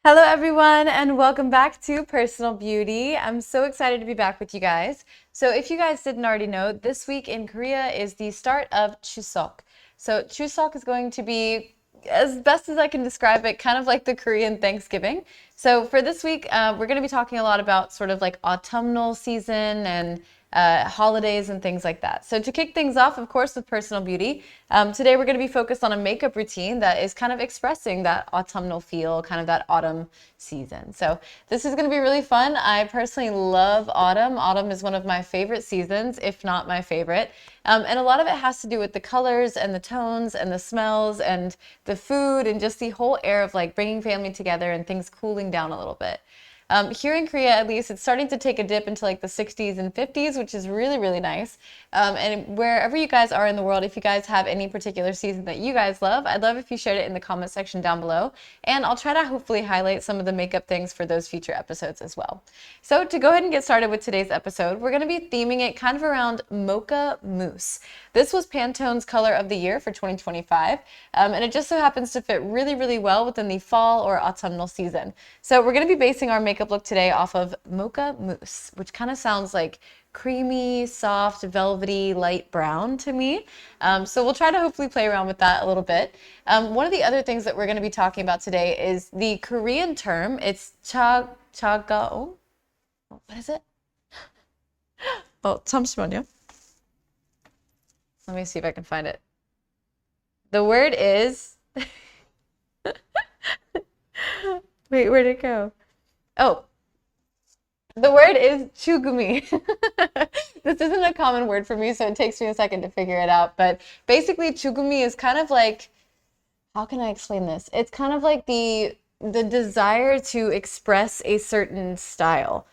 Hello everyone and welcome back to Personal Beauty. I'm so excited to be back with you guys. So if you guys didn't already know, this week in Korea is the start of Chuseok. So Chuseok is going to be, as best as I can describe it, kind of like the Korean Thanksgiving. So for this week, we're going to be talking a lot about sort of like autumnal season and holidays and things like that. So to kick things off, of course, with Personal Beauty, today we're going to be focused on a makeup routine that is kind of expressing that autumnal feel, kind of that autumn season. So this is going to be really fun. I personally love autumn. Autumn is one of my favorite seasons, if not my favorite. And a lot of it has to do with the colors and the tones and the smells and the food and just the whole air of like bringing family together and things cooling down a little bit. Here in Korea, at least, it's starting to take a dip into like the 60s and 50s, which is really, really nice. And wherever you guys are in the world, if you guys have any particular season that you guys love, I'd love if you shared it in the comment section down below. And I'll try to hopefully highlight some of the makeup things for those future episodes as well. So to go ahead and get started with today's episode, we're going to be theming it kind of around Mocha Mousse. This was Pantone's color of the year for 2025, and it just so happens to fit really, really well within the fall or autumnal season. So we're going to be basing our makeup look today off of Mocha Mousse, which kind of sounds like creamy, soft, velvety, light brown to me. So we'll try to hopefully play around with that a little bit. One of the other things that we're going to be talking about today is the Korean term. It's chagao. What is it? 잠시만요. Let me see if I can find it. The word is... Wait, where'd it go? Oh, the word is chugumi. This isn't a common word for me, so it takes me a second to figure it out. But basically, chugumi is kind of like, how can I explain this? It's kind of like the desire to express a certain style.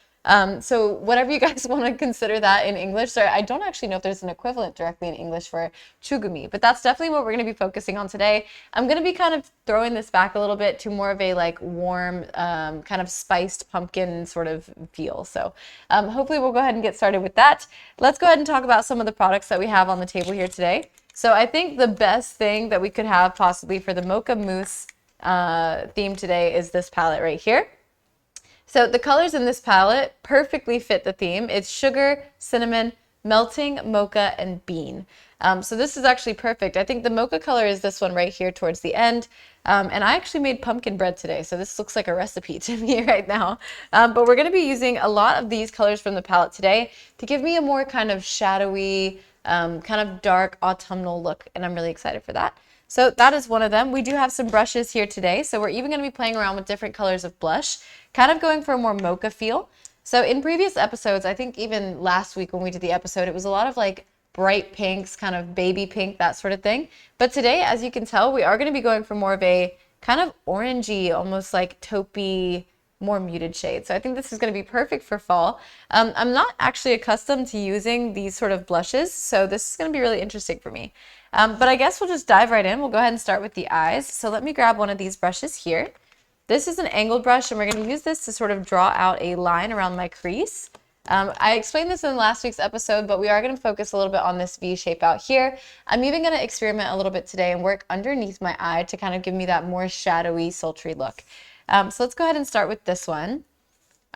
So whatever you guys want to consider that in English, sorry, I don't actually know if there's an equivalent directly in English for chugumi, but that's definitely what we're going to be focusing on today. I'm going to be kind of throwing this back a little bit to more of a like warm, kind of spiced pumpkin sort of feel. So hopefully we'll go ahead and get started with that. Let's go ahead and talk about some of the products that we have on the table here today. So I think the best thing that we could have possibly for the Mocha Mousse theme today is this palette right here. So the colors in this palette perfectly fit the theme. It's sugar, cinnamon, melting, mocha, and bean. So this is actually perfect. I think the mocha color is this one right here towards the end. And I actually made pumpkin bread today, so this looks like a recipe to me right now. But we're going to be using a lot of these colors from the palette today to give me a more kind of shadowy, kind of dark autumnal look, and I'm really excited for that. So that is one of them. We do have some brushes here today, so we're even going to be playing around with different colors of blush, kind of going for a more mocha feel. So in previous episodes, I think even last week when we did the episode, it was a lot of like bright pinks, kind of baby pink, that sort of thing. But today, as you can tell, we are going to be going for more of a kind of orangey, almost like taupey, more muted shade. So I think this is going to be perfect for fall. I'm not actually accustomed to using these sort of blushes, so this is going to be really interesting for me. But I guess we'll just dive right in. We'll go ahead and start with the eyes. So let me grab one of these brushes here. This is an angled brush, and we're going to use this to sort of draw out a line around my crease. I explained this in last week's episode, but we are going to focus a little bit on this V shape out here. I'm even going to experiment a little bit today and work underneath my eye to kind of give me that more shadowy, sultry look. So let's go ahead and start with this one.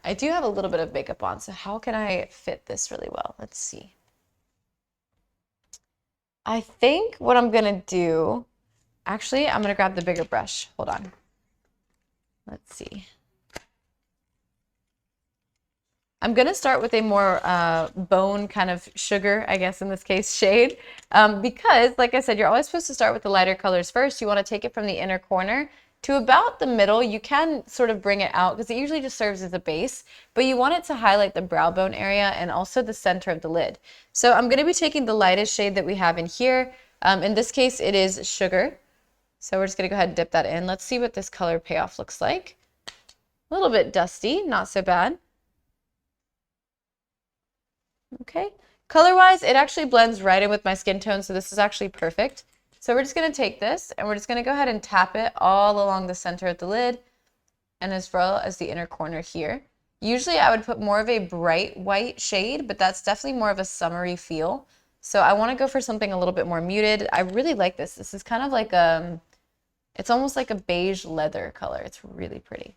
I do have a little bit of makeup on, so how can I fit this really well? Let's see. I think what I'm going to do, actually, I'm going to grab the bigger brush. Hold on. Let's see. I'm going to start with a more bone kind of sugar, I guess in this case, shade. Because, like I said, you're always supposed to start with the lighter colors first. You want to take it from the inner corner to about the middle. You can sort of bring it out because it usually just serves as a base, but you want it to highlight the brow bone area and also the center of the lid. So I'm going to be taking the lightest shade that we have in here. In this case, it is sugar. So we're just going to go ahead and dip that in. Let's see what this color payoff looks like. A little bit dusty, not so bad. Okay. Color-wise, it actually blends right in with my skin tone, so this is actually perfect. So we're just going to take this and we're just going to go ahead and tap it all along the center of the lid and as well as the inner corner here. Usually I would put more of a bright white shade, but that's definitely more of a summery feel. So I want to go for something a little bit more muted. I really like this. This is kind of like it's almost like a beige leather color. It's really pretty.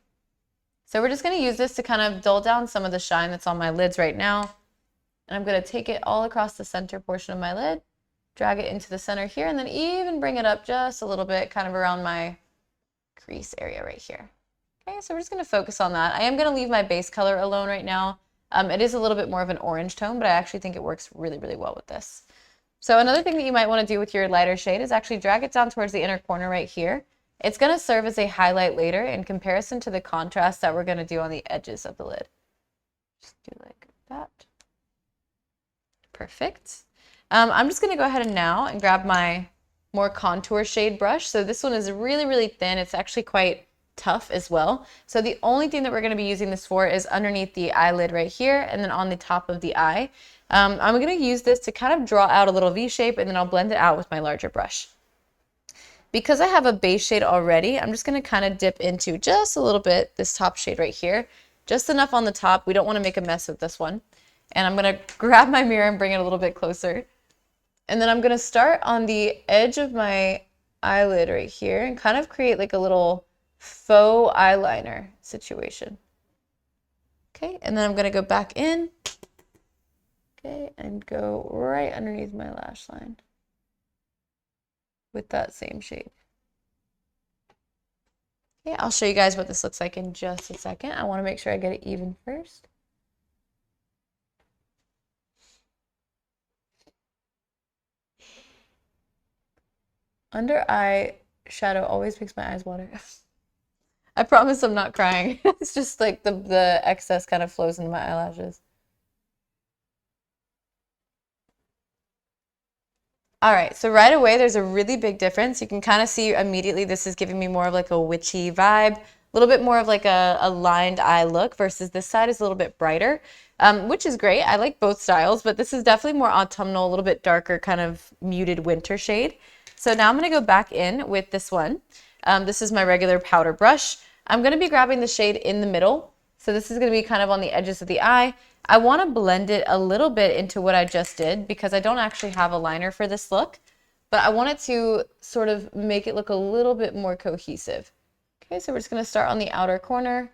So we're just going to use this to kind of dull down some of the shine that's on my lids right now. And I'm going to take it all across the center portion of my lid, drag it into the center here, and then even bring it up just a little bit, kind of around my crease area right here. Okay, so we're just going to focus on that. I am going to leave my base color alone right now. It is a little bit more of an orange tone, but I actually think it works really, really well with this. So another thing that you might want to do with your lighter shade is actually drag it down towards the inner corner right here. It's going to serve as a highlight later in comparison to the contrast that we're going to do on the edges of the lid. Just do like that. Perfect. I'm just going to go ahead and now and grab my more contour shade brush. So this one is really, really thin. It's actually quite tough as well. So the only thing that we're going to be using this for is underneath the eyelid right here and then on the top of the eye. I'm going to use this to kind of draw out a little V shape, and then I'll blend it out with my larger brush. Because I have a base shade already, I'm just going to kind of dip into just a little bit this top shade right here. Just enough on the top. We don't want to make a mess with this one. And I'm going to grab my mirror and bring it a little bit closer. And then I'm going to start on the edge of my eyelid right here and kind of create like a little faux eyeliner situation. Okay, and then I'm going to go back in. Okay, and go right underneath my lash line with that same shade. Okay, I'll show you guys what this looks like in just a second. I want to make sure I get it even first. Under eye shadow always makes my eyes water. I promise I'm not crying. It's just like the excess kind of flows into my eyelashes. All right, so right away there's a really big difference. You can kind of see immediately this is giving me more of like a witchy vibe, a little bit more of like a lined eye look versus this side is a little bit brighter, which is great. I like both styles, but this is definitely more autumnal, a little bit darker, kind of muted winter shade. So now I'm going to go back in with this one. This is my regular powder brush. I'm going to be grabbing the shade in the middle. So this is going to be kind of on the edges of the eye. I want to blend it a little bit into what I just did because I don't actually have a liner for this look, but I want it to sort of make it look a little bit more cohesive. Okay, so we're just going to start on the outer corner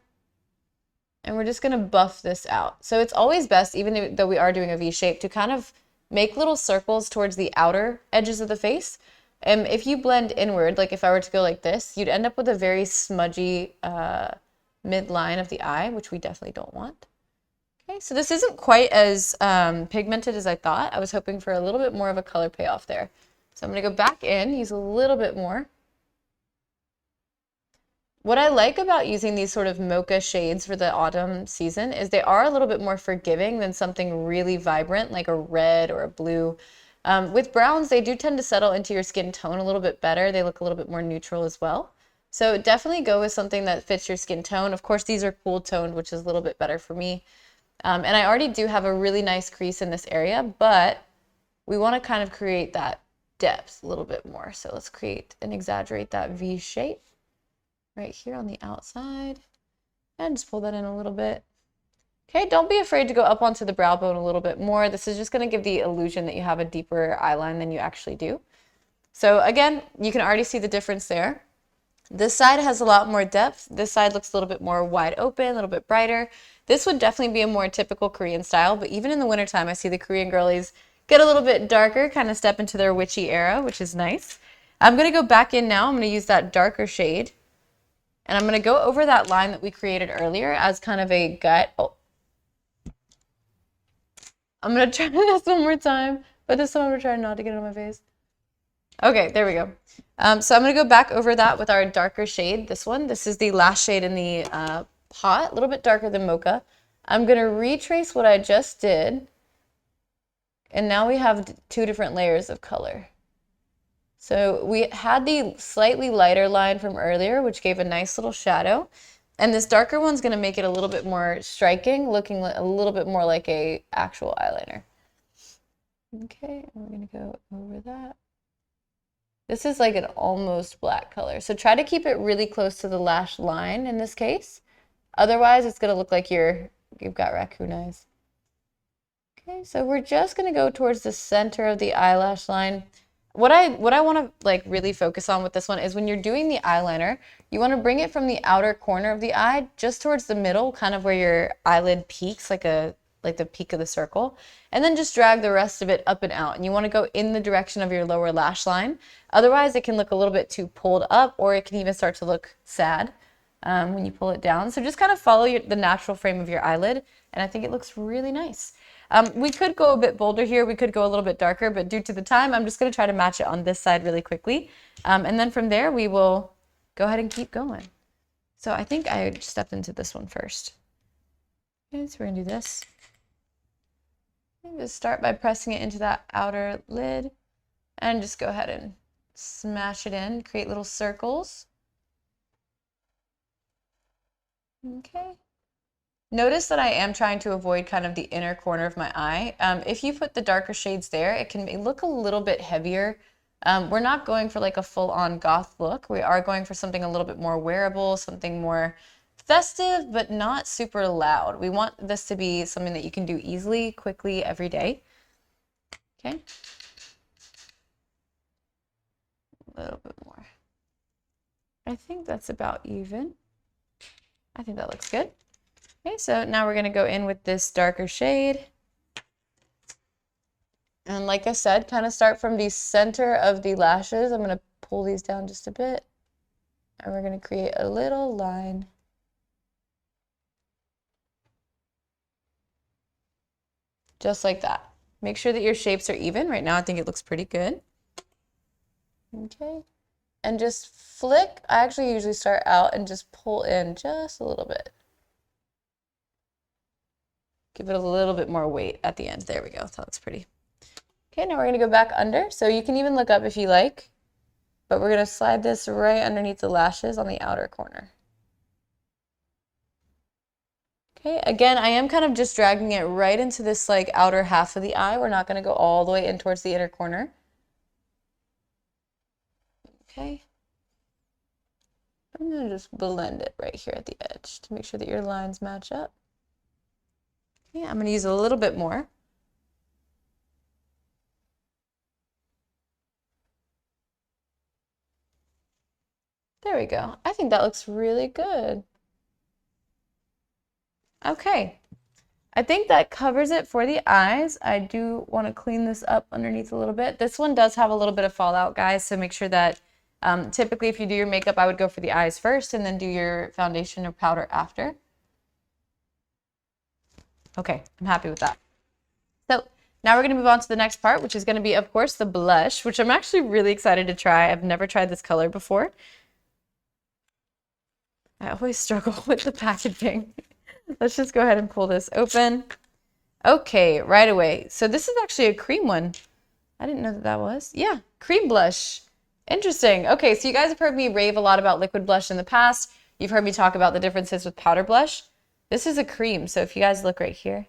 and we're just going to buff this out. So it's always best, even though we are doing a V shape, to kind of make little circles towards the outer edges of the face. And if you blend inward, like if I were to go like this, you'd end up with a very smudgy midline of the eye, which we definitely don't want. Okay, so this isn't quite as pigmented as I thought. I was hoping for a little bit more of a color payoff there. So I'm going to go back in, use a little bit more. What I like about using these sort of mocha shades for the autumn season is they are a little bit more forgiving than something really vibrant like a red or a blue. With browns, they do tend to settle into your skin tone a little bit better. They look a little bit more neutral as well. So definitely go with something that fits your skin tone. Of course, these are cool toned, which is a little bit better for me. And I already do have a really nice crease in this area, but we want to kind of create that depth a little bit more. So let's create and exaggerate that V shape right here on the outside and just pull that in a little bit. Okay, don't be afraid to go up onto the brow bone a little bit more. This is just going to give the illusion that you have a deeper eyeline than you actually do. So again, you can already see the difference there. This side has a lot more depth. This side looks a little bit more wide open, a little bit brighter. This would definitely be a more typical Korean style, but even in the wintertime, I see the Korean girlies get a little bit darker, kind of step into their witchy era, which is nice. I'm going to go back in now. I'm going to use that darker shade, and I'm going to go over that line that we created earlier as kind of a gut. Oh. I'm going to try this one more time, but this time I'm going to try not to get it on my face. Okay, there we go. So I'm going to go back over that with our darker shade, this one. This is the last shade in the pot, a little bit darker than Mocha. I'm going to retrace what I just did, and now we have two different layers of color. So we had the slightly lighter line from earlier, which gave a nice little shadow, and this darker one's going to make it a little bit more striking, looking a little bit more like a actual eyeliner. Okay, we're going to go over that. This is like an almost black color. So try to keep it really close to the lash line in this case. Otherwise, it's going to look like you've got raccoon eyes. Okay, so we're just going to go towards the center of the eyelash line. What I want to like really focus on with this one is when you're doing the eyeliner, you want to bring it from the outer corner of the eye just towards the middle, kind of where your eyelid peaks, like the peak of the circle, and then just drag the rest of it up and out. And you want to go in the direction of your lower lash line. Otherwise, it can look a little bit too pulled up, or it can even start to look sad when you pull it down. So just kind of follow the natural frame of your eyelid, and I think it looks really nice. We could go a bit bolder here. We could go a little bit darker, but due to the time, I'm just going to try to match it on this side really quickly. And then from there, we will go ahead and keep going. So I think I stepped into this one first. Okay, so we're going to do this. And just start by pressing it into that outer lid and just go ahead and smash it in, create little circles. Okay. Notice that I am trying to avoid kind of the inner corner of my eye. If you put the darker shades there, it can look a little bit heavier. We're not going for like a full-on goth look. We are going for something a little bit more wearable, something more festive, but not super loud. We want this to be something that you can do easily, quickly, every day. Okay. A little bit more. I think that's about even. I think that looks good. Okay, so now we're going to go in with this darker shade. And like I said, kind of start from the center of the lashes. I'm going to pull these down just a bit. And we're going to create a little line. Just like that. Make sure that your shapes are even. Right now I think it looks pretty good. Okay. And just flick. I actually usually start out and just pull in just a little bit. Give it a little bit more weight at the end. There we go. That looks pretty. Okay, now we're going to go back under. So you can even look up if you like. But we're going to slide this right underneath the lashes on the outer corner. Okay, again, I am kind of just dragging it right into this like outer half of the eye. We're not going to go all the way in towards the inner corner. Okay. I'm going to just blend it right here at the edge to make sure that your lines match up. Okay, I'm going to use a little bit more. There we go. I think that looks really good. Okay. I think that covers it for the eyes. I do want to clean this up underneath a little bit. This one does have a little bit of fallout, guys, so make sure that typically if you do your makeup, I would go for the eyes first and then do your foundation or powder after. Okay, I'm happy with that. So now we're going to move on to the next part, which is going to be, of course, the blush, which I'm actually really excited to try. I've never tried this color before. I always struggle with the packaging. Let's just go ahead and pull this open. Okay, right away. So this is actually a cream one. I didn't know that that was. Yeah, cream blush. Interesting. Okay, so you guys have heard me rave a lot about liquid blush in the past. You've heard me talk about the differences with powder blush. This is a cream, so if you guys look right here,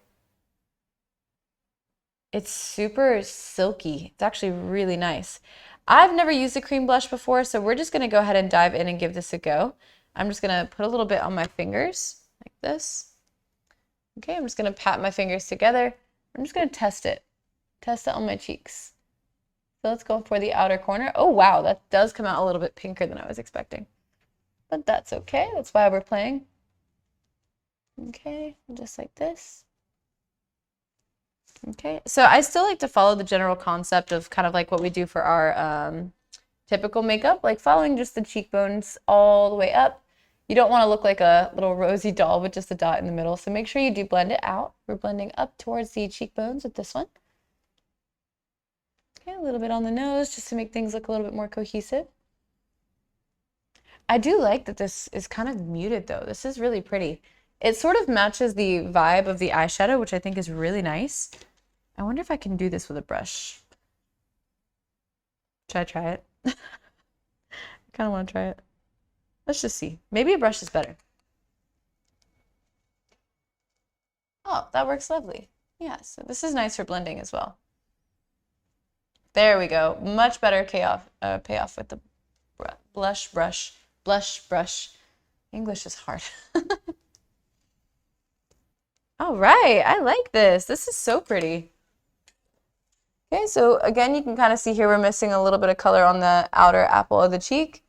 it's super silky. It's actually really nice. I've never used a cream blush before, so we're just going to go ahead and dive in and give this a go. I'm just going to put a little bit on my fingers, like this. Okay, I'm just going to pat my fingers together. I'm just going to test it. Test it on my cheeks. So let's go for the outer corner. Oh, wow, that does come out a little bit pinker than I was expecting. But that's okay. That's why we're playing. Okay, just like this. Okay, so I still like to follow the general concept of kind of like what we do for our typical makeup, like following just the cheekbones all the way up. You don't want to look like a little rosy doll with just a dot in the middle, so make sure you do blend it out. We're blending up towards the cheekbones with this one. Okay, a little bit on the nose just to make things look a little bit more cohesive. I do like that this is kind of muted though. This is really pretty. It sort of matches the vibe of the eyeshadow, which I think is really nice. I wonder if I can do this with a brush. Should I try it? I kind of want to try it. Let's just see. Maybe a brush is better. Oh, that works lovely. Yeah, so this is nice for blending as well. There we go. Much better payoff with the blush brush. English is hard. All right, I like this. This is so pretty. Okay, so again, you can kind of see here we're missing a little bit of color on the outer apple of the cheek.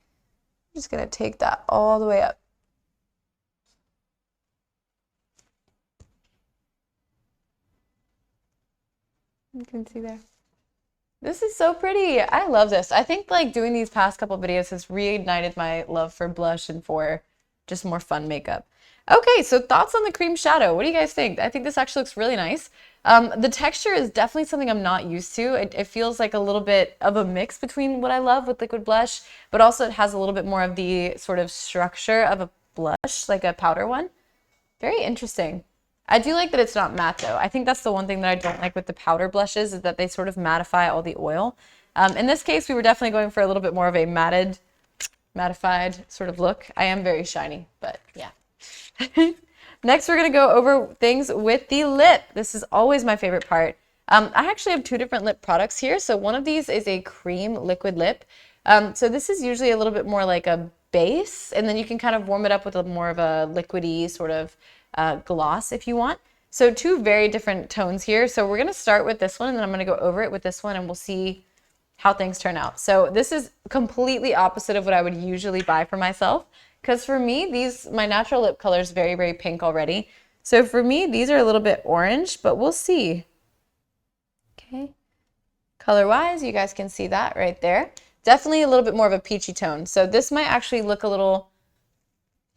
I'm just gonna take that all the way up. You can see there. This is so pretty. I love this. I think like doing these past couple videos has reignited my love for blush and for just more fun makeup. Okay, so thoughts on the cream shadow. What do you guys think? I think this actually looks really nice. The texture is definitely something I'm not used to. It feels like a little bit of a mix between what I love with liquid blush, but also it has a little bit more of the sort of structure of a blush, like a powder one. Very interesting. I do like that it's not matte though. I think that's the one thing that I don't like with the powder blushes is that they sort of mattify all the oil. In this case, we were definitely going for a little bit more of a mattified sort of look. I am very shiny, but yeah. Next, we're going to go over things with the lip. This is always my favorite part. I actually have two different lip products here. So one of these is a cream liquid lip. So this is usually a little bit more like a base, and then you can kind of warm it up with a more of a liquidy sort of gloss if you want. So two very different tones here. So we're going to start with this one, and then I'm going to go over it with this one, and we'll see how things turn out. So this is completely opposite of what I would usually buy for myself. Because for me, my natural lip color is very, very pink already. So for me, these are a little bit orange, but we'll see. Okay. Color-wise, you guys can see that right there. Definitely a little bit more of a peachy tone. So this might actually look a little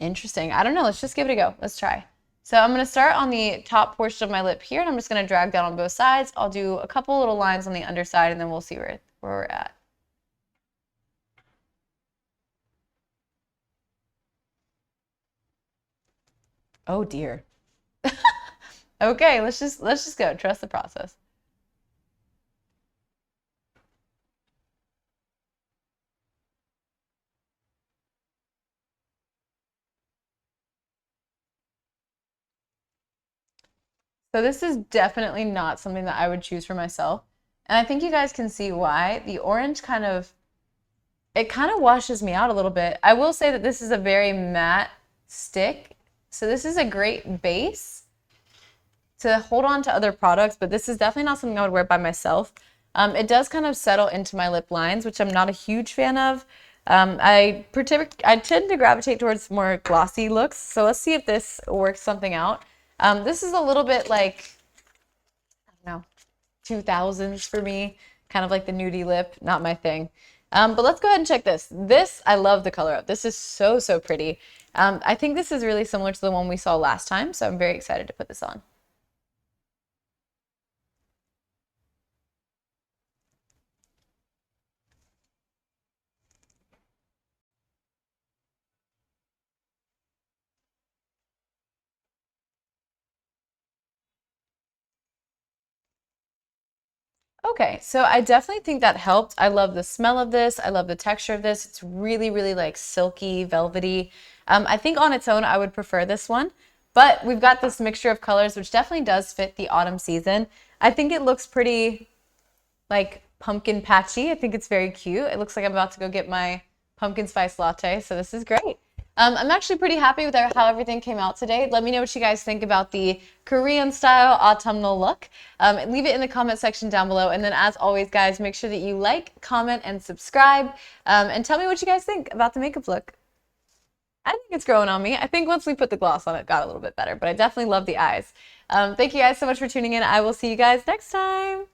interesting. I don't know. Let's just give it a go. Let's try. So I'm going to start on the top portion of my lip here, and I'm just going to drag down on both sides. I'll do a couple little lines on the underside, and then we'll see where we're at. Oh dear. Okay, let's just go. Trust the process. So this is definitely not something that I would choose for myself. And I think you guys can see why. The orange kind of washes me out a little bit. I will say that this is a very matte stick. So this is a great base to hold on to other products, but this is definitely not something I would wear by myself. It does kind of settle into my lip lines, which I'm not a huge fan of. I tend to gravitate towards more glossy looks, so let's see if this works something out. This is a little bit like, I don't know, 2000s for me, kind of like the nudie lip, not my thing. But let's go ahead and check this. This, I love the color of. This is so, so pretty. I think this is really similar to the one we saw last time, so I'm very excited to put this on. Okay, so I definitely think that helped. I love the smell of this. I love the texture of this. It's really, really like silky, velvety. I think on its own, I would prefer this one, but we've got this mixture of colors, which definitely does fit the autumn season. I think it looks pretty like pumpkin patchy. I think it's very cute. It looks like I'm about to go get my pumpkin spice latte, so this is great. I'm actually pretty happy with how everything came out today. Let me know what you guys think about the Korean style autumnal look. Leave it in the comment section down below. And then as always, guys, make sure that you like, comment, and subscribe. And tell me what you guys think about the makeup look. I think it's growing on me. I think once we put the gloss on, it got a little bit better, but I definitely love the eyes. Thank you guys so much for tuning in. I will see you guys next time.